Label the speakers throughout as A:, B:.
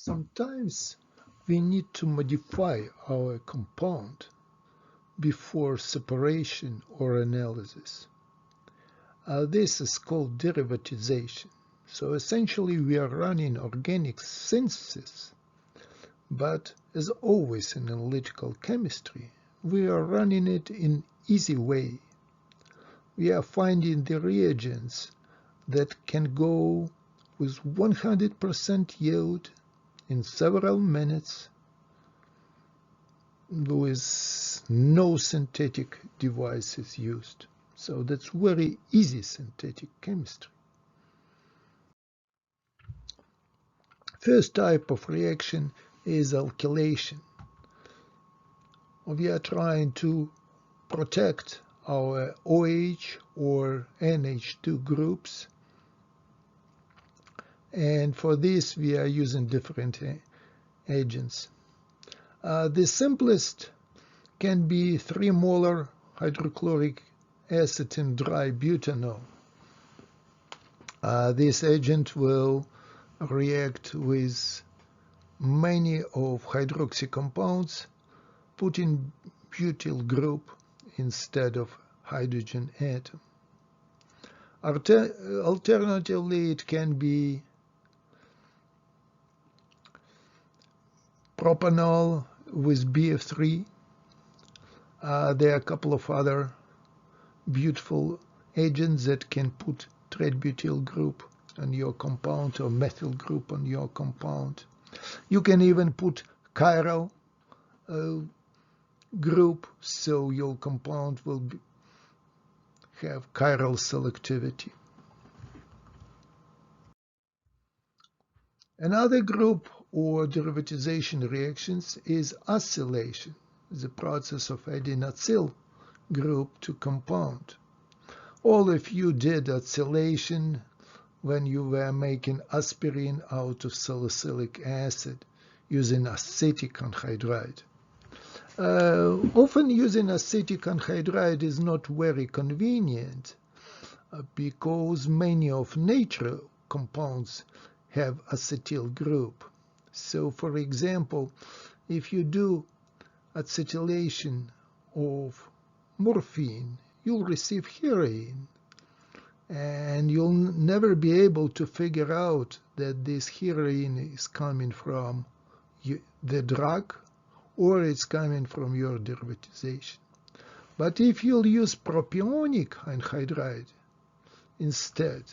A: Sometimes we need to modify our compound before separation or analysis. This is called derivatization. So essentially we are running organic synthesis, but as always in analytical chemistry, we are running it in easy way. We are finding the reagents that can go with 100% yield in several minutes with no synthetic devices used. So that's very easy synthetic chemistry. First type of reaction is alkylation. We are trying to protect our OH or NH2 groups, and for this we are using different agents. The simplest can be 3 molar hydrochloric acid in dry butanol. This agent will react with many of hydroxy compounds, putting butyl group instead of hydrogen atom. Alternatively, it can be propanol with BF3. There are a couple of other beautiful agents that can put trig-butyl group on your compound or methyl group on your compound. You can even put chiral group, so your compound will have chiral selectivity. Another group or derivatization reactions is acylation, the process of adding acyl group to compound. All of you did acylation when you were making aspirin out of salicylic acid using acetic anhydride. Often using acetic anhydride is not very convenient because many of natural compounds have acetyl group. So for example, if you do acetylation of morphine, you'll receive heroin, and you'll never be able to figure out that this heroin is coming from the drug or it's coming from your derivatization. But if you'll use propionic anhydride instead,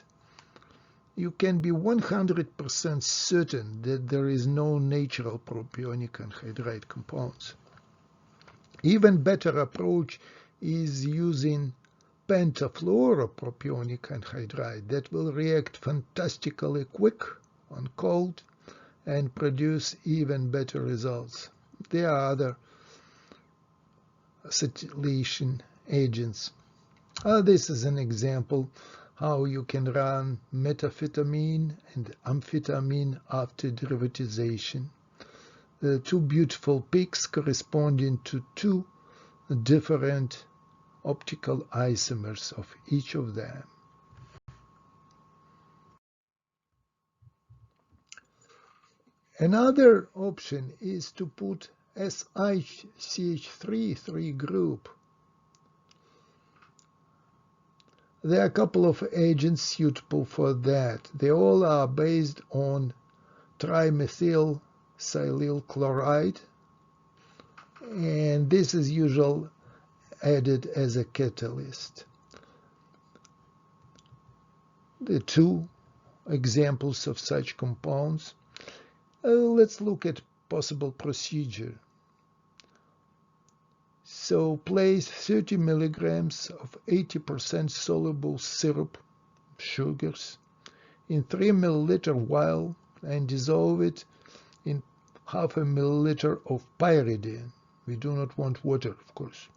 A: you can be 100% certain that there is no natural propionic anhydride compounds. Even better approach is using pentafluoropropionic anhydride that will react fantastically quick on cold and produce even better results. There are other acetylation agents. This is an example how you can run methamphetamine and amphetamine after derivatization. Two beautiful peaks corresponding to two different optical isomers of each of them. Another option is to put SiCH3 group. There are a couple of agents suitable for that. They all are based on trimethyl silyl chloride, and this is usually added as a catalyst. The two examples of such compounds. Let's look at possible procedure. So place 30 milligrams of 80% soluble syrup, sugars, in 3 milliliter vial and dissolve it in half a milliliter of pyridine. We do not want water, of course.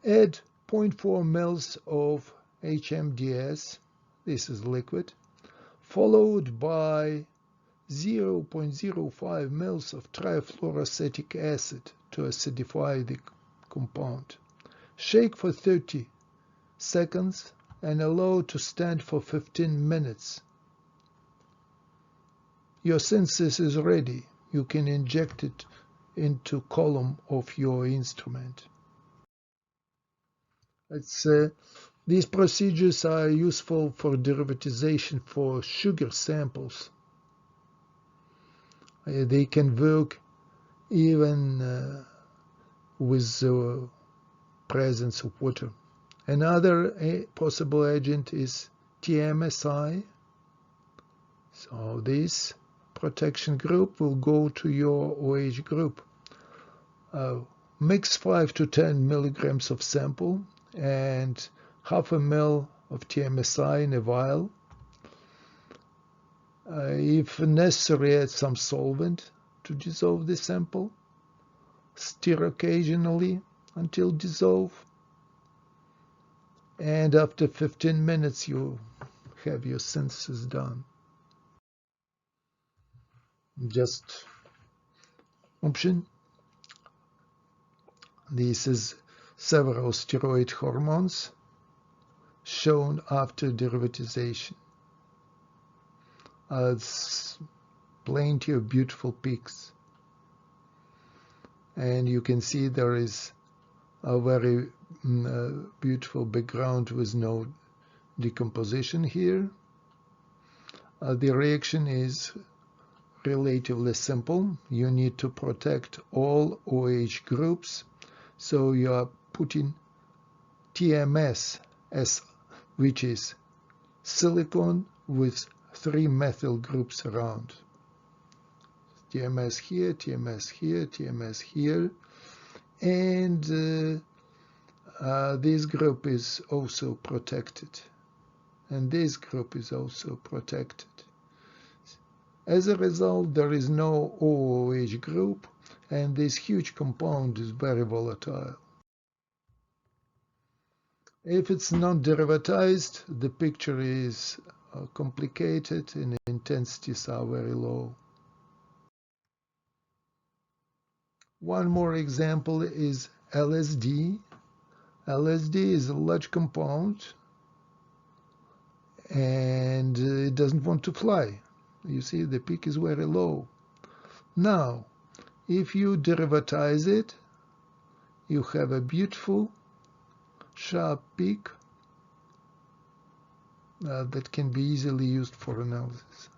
A: Add 0.4 mL of HMDS, this is liquid, followed by 0.05 mL of trifluoroacetic acid to acidify the compound. Shake for 30 seconds and allow to stand for 15 minutes. Your synthesis is ready. You can inject it into column of your instrument. These procedures are useful for derivatization for sugar samples. They can work even with the presence of water. Another possible agent is TMSI. So this protection group will go to your OH group. Mix 5 to 10 milligrams of sample and half a ml of TMSI in a vial. If necessary, add some solvent to dissolve the sample. Stir occasionally until dissolved. And after 15 minutes, you have your synthesis done. Just option. This is several steroid hormones shown after derivatization. It's plenty of beautiful pics. And you can see there is a very beautiful background with no decomposition here. The reaction is relatively simple. You need to protect all OH groups, so you are putting TMS, which is silicon with 3 methyl groups around. TMS here, TMS here, TMS here, and this group is also protected, and this group is also protected. As a result, there is no OOH group, and this huge compound is very volatile. If it's not derivatized, the picture is complicated and intensities are very low. One more example is LSD. LSD is a large compound and it doesn't want to fly. You see, the peak is very low. Now, if you derivatize it, you have a beautiful sharp peak that can be easily used for analysis.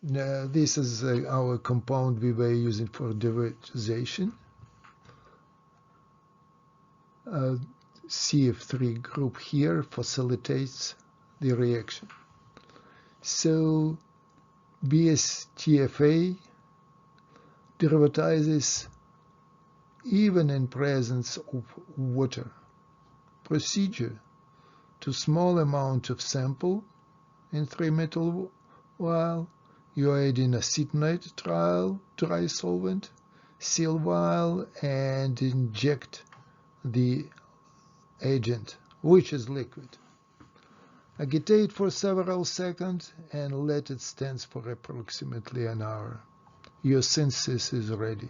A: This is our compound we were using for derivatization. CF3 group here facilitates the reaction. So BSTFA derivatizes even in presence of water. Procedure: to small amount of sample in 3-methyl vial, you add in acetonite dry solvent, seal vial, and inject the agent, which is liquid. Agitate for several seconds and let it stand for approximately an hour. Your synthesis is ready.